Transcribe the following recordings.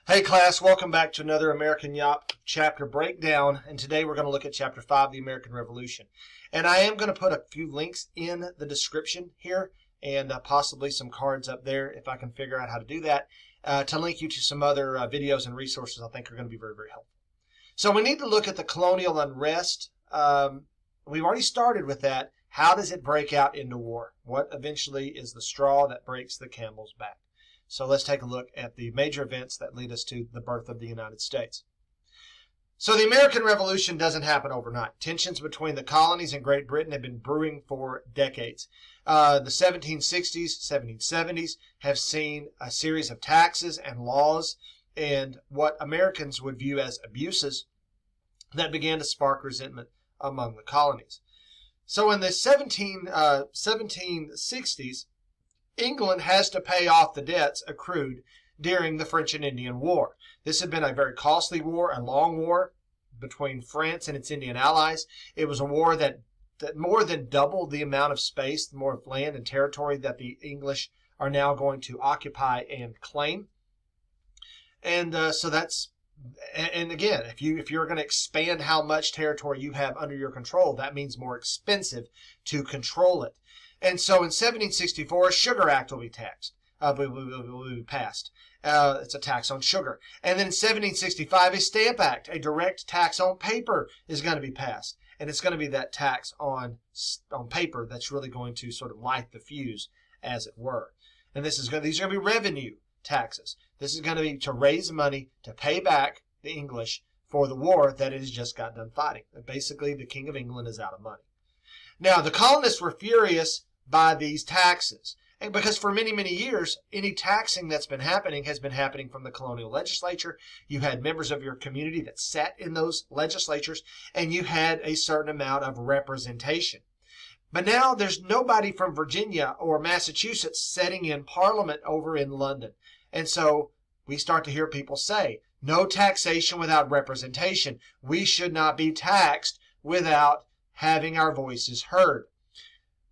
Hey class, welcome back to another American Yawp chapter breakdown, and today we're going to look at chapter 5, the American Revolution. And I am going to put a few links in the description here and possibly some cards up there if I can figure out how to do that to link you to some other videos and resources I think are going to be very, very helpful. So we need to look at the colonial unrest. We've already started with that. How does it break out into war? What eventually is the straw that breaks the camel's back? So let's take a look at the major events that lead us to the birth of the United States. So the American Revolution doesn't happen overnight. Tensions between the colonies and Great Britain have been brewing for decades. The 1760s, 1770s have seen a series of taxes and laws and what Americans would view as abuses that began to spark resentment among the colonies. So in the 1760s, England has to pay off the debts accrued during the French and Indian War. This had been a very costly war, a long war between France and its Indian allies. It was a war that more than doubled the amount of space, the more of land and territory that the English are now going to occupy and claim. And so that's, and again, if you're going to expand how much territory you have under your control, that means more expensive to control it. And so in 1764, a Sugar Act will be passed. It's a tax on sugar. And then in 1765, a Stamp Act, a direct tax on paper, is going to be passed. And it's going to be that tax on paper that's really going to sort of light the fuse, as it were. And these are going to be revenue taxes. This is going to be to raise money to pay back the English for the war that it has just got done fighting. And basically, the King of England is out of money. Now, the colonists were furious by these taxes, and because for many, many years, any taxing that's been happening has been happening from the colonial legislature. You had members of your community that sat in those legislatures, and you had a certain amount of representation. But now there's nobody from Virginia or Massachusetts sitting in Parliament over in London. And so we start to hear people say, no taxation without representation. We should not be taxed without having our voices heard.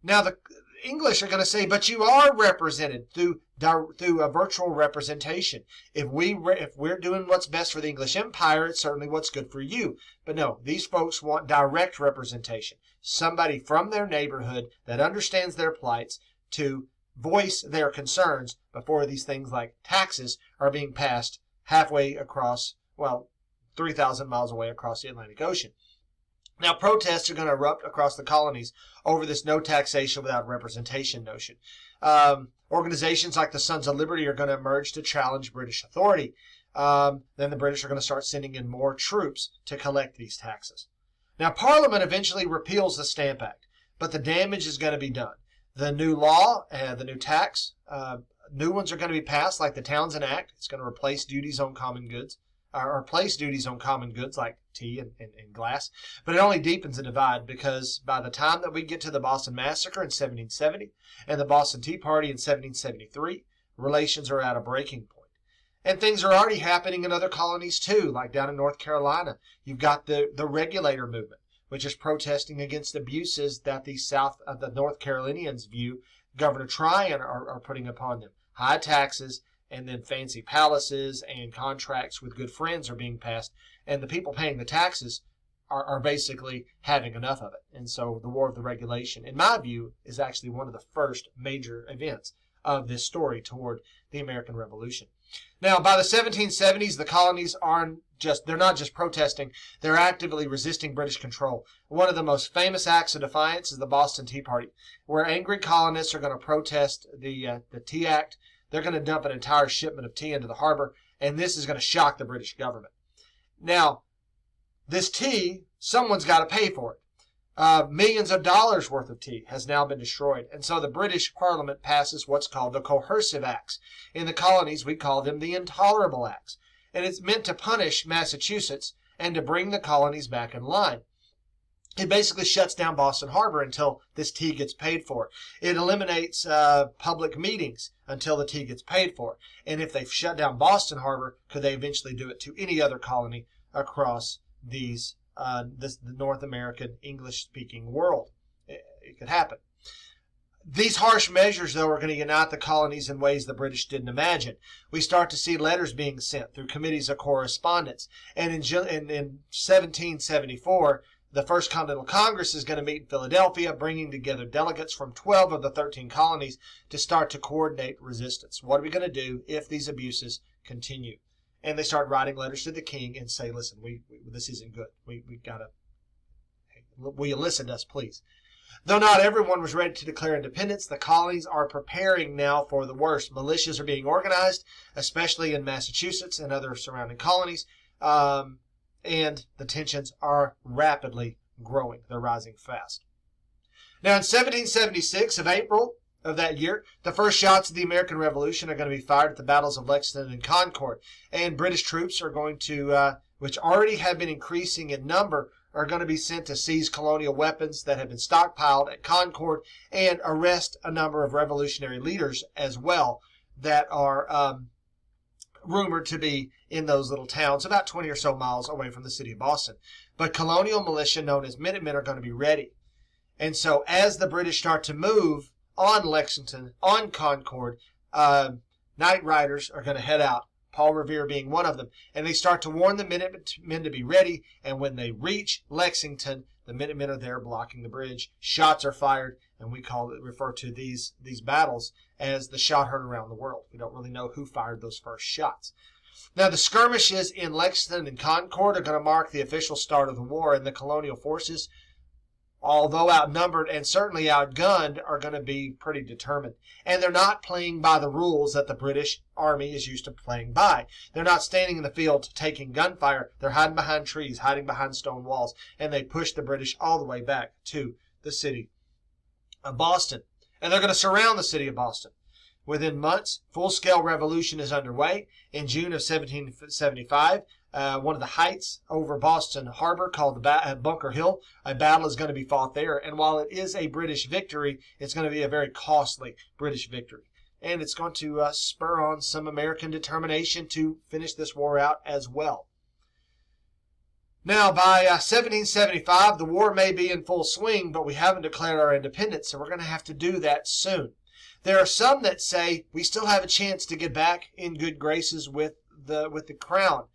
Now the English are going to say, but you are represented through a virtual representation. If we're doing what's best for the English Empire, it's certainly what's good for you. But no, these folks want direct representation. Somebody from their neighborhood that understands their plights to voice their concerns before these things like taxes are being passed halfway across, 3,000 miles away across the Atlantic Ocean. Now, protests are going to erupt across the colonies over this no taxation without representation notion. Organizations like the Sons of Liberty are going to emerge to challenge British authority. Then the British are going to start sending in more troops to collect these taxes. Now, Parliament eventually repeals the Stamp Act, but the damage is going to be done. The new law, the new tax, new ones are going to be passed, like the Townshend Act. It's going to replace duties on common goods. Or place duties on common goods like tea and glass. But it only deepens the divide because by the time that we get to the Boston Massacre in 1770 and the Boston Tea Party in 1773, relations are at a breaking point. And things are already happening in other colonies too, like down in North Carolina. You've got the regulator movement, which is protesting against abuses that the North Carolinians view Governor Tryon are putting upon them. High taxes, and then fancy palaces and contracts with good friends are being passed, and the people paying the taxes are basically having enough of it. And so the War of the Regulation, in my view, is actually one of the first major events of this story toward the American Revolution. Now, by the 1770s, the colonies they're not just protesting, they're actively resisting British control. One of the most famous acts of defiance is the Boston Tea Party, where angry colonists are going to protest the Tea Act. They're going to dump an entire shipment of tea into the harbor, and this is going to shock the British government. Now, this tea, someone's got to pay for it. Millions of dollars worth of tea has now been destroyed, and so the British Parliament passes what's called the Coercive Acts. In the colonies, we call them the Intolerable Acts, and it's meant to punish Massachusetts and to bring the colonies back in line. It basically shuts down Boston Harbor until this tea gets paid for. It eliminates public meetings until the tea gets paid for. And if they've shut down Boston Harbor, could they eventually do it to any other colony across the North American English-speaking world? It could happen. These harsh measures, though, are going to unite the colonies in ways the British didn't imagine. We start to see letters being sent through committees of correspondence. And in 1774, the First Continental Congress is going to meet in Philadelphia, bringing together delegates from 12 of the 13 colonies to start to coordinate resistance. What are we going to do if these abuses continue? And they start writing letters to the king and say, listen, this isn't good. We got to, hey, will you listen to us, please? Though not everyone was ready to declare independence, the colonies are preparing now for the worst. Militias are being organized, especially in Massachusetts and other surrounding colonies, and the tensions are rapidly growing. They're rising fast. Now, in 1776, of April of that year, the first shots of the American Revolution are going to be fired at the battles of Lexington and Concord, and British troops are going to, which already have been increasing in number, are going to be sent to seize colonial weapons that have been stockpiled at Concord and arrest a number of revolutionary leaders as well that are rumored to be in those little towns about 20 or so miles away from the city of Boston. But colonial militia known as Minutemen are going to be ready. And so as the British start to move on Lexington, on Concord, night riders are going to head out, Paul Revere being one of them, and they start to warn the Minutemen to be ready, and when they reach Lexington, the Minutemen are there blocking the bridge. Shots are fired, and we refer to these battles as the shot heard around the world. We don't really know who fired those first shots. Now, the skirmishes in Lexington and Concord are going to mark the official start of the war, and the colonial forces, although outnumbered and certainly outgunned, are going to be pretty determined. And they're not playing by the rules that the British Army is used to playing by. They're not standing in the field taking gunfire. They're hiding behind trees, hiding behind stone walls, and they push the British all the way back to the city of Boston. And they're going to surround the city of Boston. Within months, full-scale revolution is underway. In June of 1775, one of the heights over Boston Harbor called Bunker Hill, a battle is going to be fought there. And while it is a British victory, it's going to be a very costly British victory. And it's going to spur on some American determination to finish this war out as well. Now, by 1775, the war may be in full swing, but we haven't declared our independence, so we're going to have to do that soon. There are some that say we still have a chance to get back in good graces with the crown,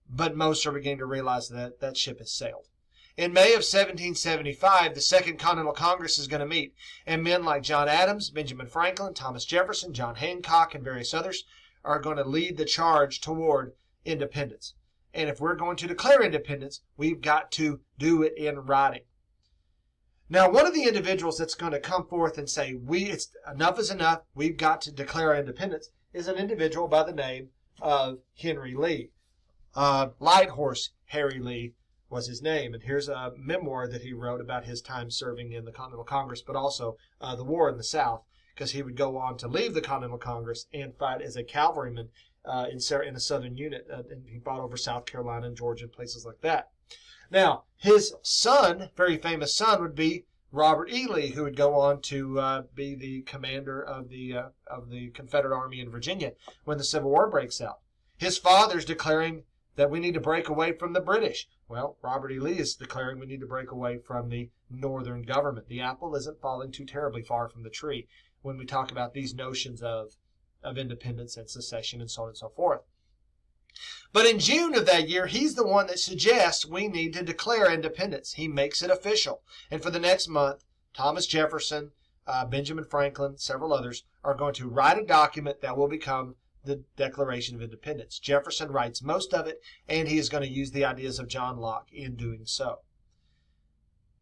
but most are beginning to realize that that ship has sailed. In May of 1775, the Second Continental Congress is going to meet, and men like John Adams, Benjamin Franklin, Thomas Jefferson, John Hancock, and various others are going to lead the charge toward independence. And if we're going to declare independence, we've got to do it in writing. Now, one of the individuals that's going to come forth and say, enough is enough, we've got to declare our independence, is an individual by the name of Henry Lee. Light Horse Harry Lee was his name, and here's a memoir that he wrote about his time serving in the Continental Congress, but also the war in the South, because he would go on to leave the Continental Congress and fight as a cavalryman in a Southern unit. And he fought over South Carolina and Georgia and places like that. Now, his son, very famous son, would be Robert E. Lee, who would go on to be the commander of the Confederate Army in Virginia when the Civil War breaks out. His father's declaring that we need to break away from the British. Well, Robert E. Lee is declaring we need to break away from the Northern government. The apple isn't falling too terribly far from the tree when we talk about these notions of independence and secession and so on and so forth. But in June of that year, he's the one that suggests we need to declare independence. He makes it official. And for the next month, Thomas Jefferson, Benjamin Franklin, several others are going to write a document that will become the Declaration of Independence. Jefferson writes most of it, and he is going to use the ideas of John Locke in doing so.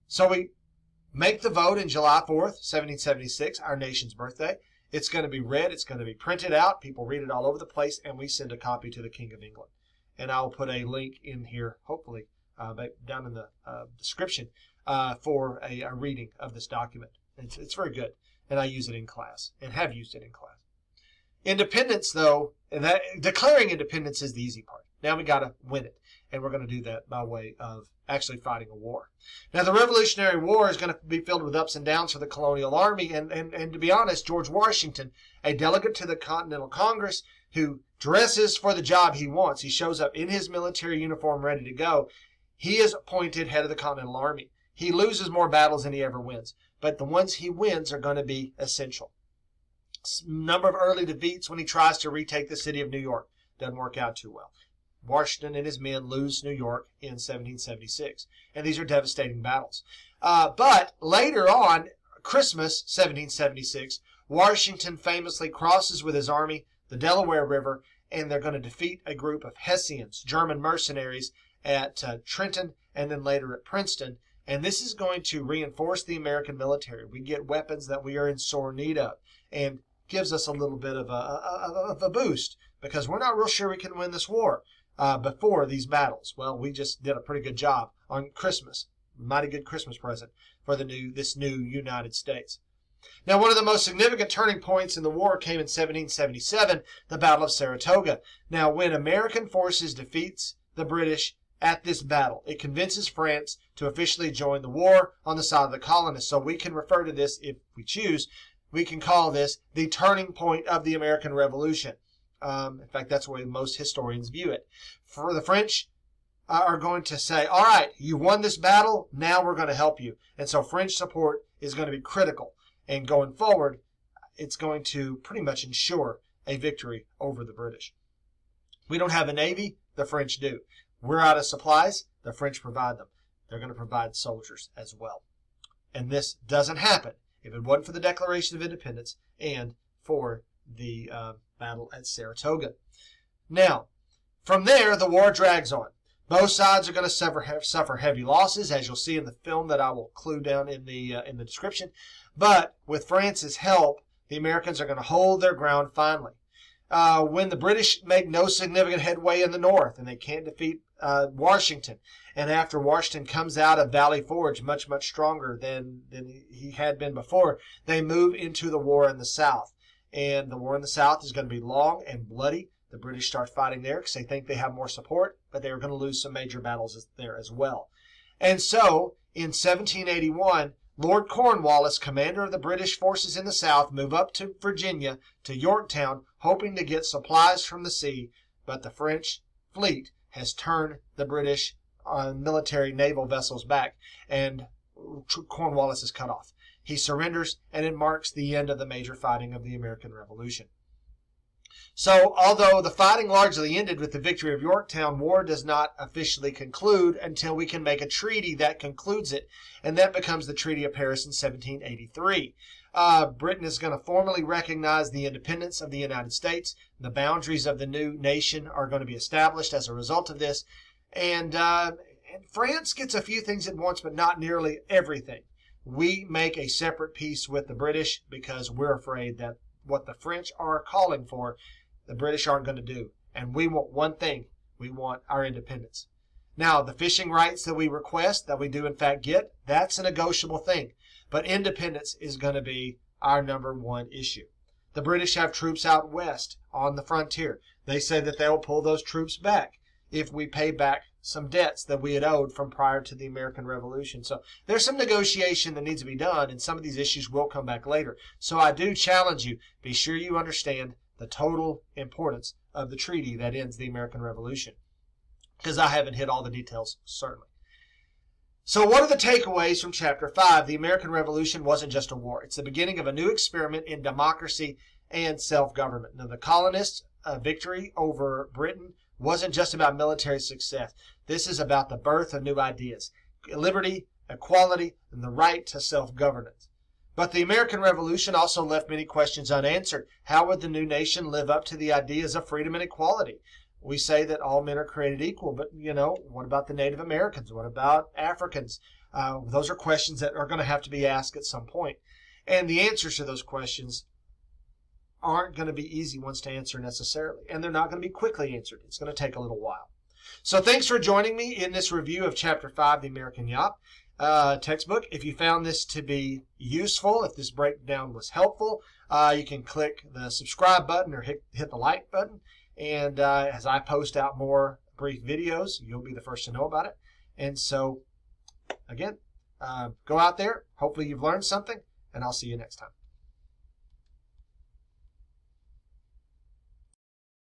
So we make the vote in July 4th, 1776, our nation's birthday. It's going to be read. It's going to be printed out. People read it all over the place, and we send a copy to the King of England. And I will put a link in here, hopefully, down in the description for a reading of this document. It's very good, and I use it in class and have used it in class. Independence, though, declaring independence is the easy part. Now we got to win it, and we're going to do that by way of actually fighting a war. Now, the Revolutionary War is going to be filled with ups and downs for the colonial army, and to be honest, George Washington, a delegate to the Continental Congress who dresses for the job he wants, he shows up in his military uniform ready to go, he is appointed head of the Continental Army. He loses more battles than he ever wins. but the ones he wins are going to be essential. Number of early defeats when he tries to retake the city of New York. Doesn't work out too well. Washington and his men lose New York in 1776. And these are devastating battles. But later on, Christmas 1776, Washington famously crosses with his army the Delaware River, and they're going to defeat a group of Hessians, German mercenaries, at Trenton and then later at Princeton. And this is going to reinforce the American military. We get weapons that we are in sore need of, and gives us a little bit of a boost, because we're not real sure we can win this war before these battles. Well, we just did a pretty good job on Christmas. Mighty good Christmas present for this new United States. Now, one of the most significant turning points in the war came in 1777, the Battle of Saratoga. Now, when American forces defeats the British at this battle, it convinces France to officially join the war on the side of the colonists. So we can refer to this, if we choose, we can call this the turning point of the American Revolution. In fact, that's the way most historians view it. For the French are going to say, all right, you won this battle, now we're going to help you. And so French support is going to be critical. And going forward, it's going to pretty much ensure a victory over the British. We don't have a navy, the French do. We're out of supplies, the French provide them. They're going to provide soldiers as well. And this doesn't happen if it wasn't for the Declaration of Independence and for the battle at Saratoga. Now, from there, the war drags on. Both sides are going to suffer heavy losses, as you'll see in the film that I will include down in the description. But with France's help, the Americans are going to hold their ground finally. When the British make no significant headway in the north, and they can't defeat Washington, and after Washington comes out of Valley Forge much, much stronger than he had been before, they move into the war in the south. And the war in the south is going to be long and bloody. The British start fighting there because they think they have more support, but they are going to lose some major battles there as well. And so, in 1781, Lord Cornwallis, commander of the British forces in the south, move up to Virginia, to Yorktown, hoping to get supplies from the sea, but the French fleet has turned the British military naval vessels back, and Cornwallis is cut off. He surrenders, and it marks the end of the major fighting of the American Revolution. So, although the fighting largely ended with the victory of Yorktown, war does not officially conclude until we can make a treaty that concludes it, and that becomes the Treaty of Paris in 1783. Britain is going to formally recognize the independence of the United States. The boundaries of the new nation are going to be established as a result of this, and France gets a few things it wants, but not nearly everything. We make a separate peace with the British because we're afraid that what the French are calling for, the British aren't going to do. And we want one thing. We want our independence. Now, the fishing rights that we request, that we do in fact get, that's a negotiable thing. But independence is going to be our number one issue. The British have troops out west on the frontier. They say that they will pull those troops back if we pay back some debts that we had owed from prior to the American Revolution. So there's some negotiation that needs to be done, and some of these issues will come back later. So I do challenge you, be sure you understand the total importance of the treaty that ends the American Revolution, because I haven't hit all the details, certainly. So what are the takeaways from Chapter 5? The American Revolution wasn't just a war. It's the beginning of a new experiment in democracy and self-government. Now, the colonists' victory over Britain wasn't just about military success. This is about the birth of new ideas, liberty, equality, and the right to self-governance. But the American Revolution also left many questions unanswered. How would the new nation live up to the ideas of freedom and equality? We say that all men are created equal, but, what about the Native Americans? What about Africans? Those are questions that are going to have to be asked at some point. And the answers to those questions aren't going to be easy ones to answer necessarily, and they're not going to be quickly answered. It's going to take a little while. So thanks for joining me in this review of Chapter 5, the American Yawp textbook. If you found this to be useful, if this breakdown was helpful, you can click the subscribe button or hit the like button. And as I post out more brief videos, you'll be the first to know about it. And so, again, go out there. Hopefully you've learned something, and I'll see you next time.